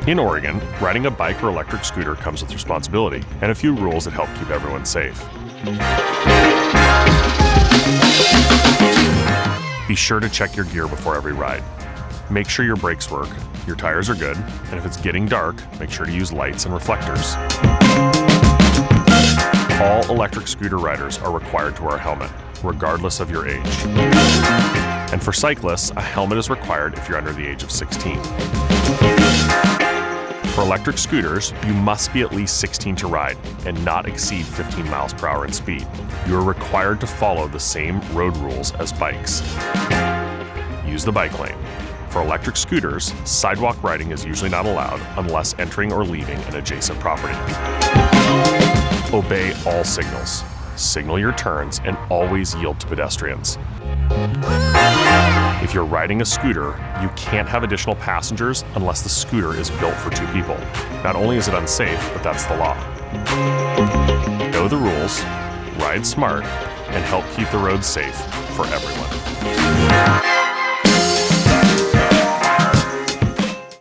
In Oregon, riding a bike or electric scooter comes with responsibility and a few rules that help keep everyone safe. Be sure to check your gear before every ride. Make sure your brakes work, your tires are good, and if it's getting dark, make sure to use lights and reflectors. All electric scooter riders are required to wear a helmet, regardless of your age. And for cyclists, a helmet is required if you're under the age of 16. For electric scooters, you must be at least 16 to ride and not exceed 15 miles per hour in speed. You are required to follow the same road rules as bikes. Use the bike lane. For electric scooters, sidewalk riding is usually not allowed unless entering or leaving an adjacent property. Obey all signals. Signal your turns and always yield to pedestrians. If you're riding a scooter, you can't have additional passengers unless the scooter is built for 2 people. Not only is it unsafe, but that's the law. Know the rules, ride smart, and help keep the roads safe for everyone.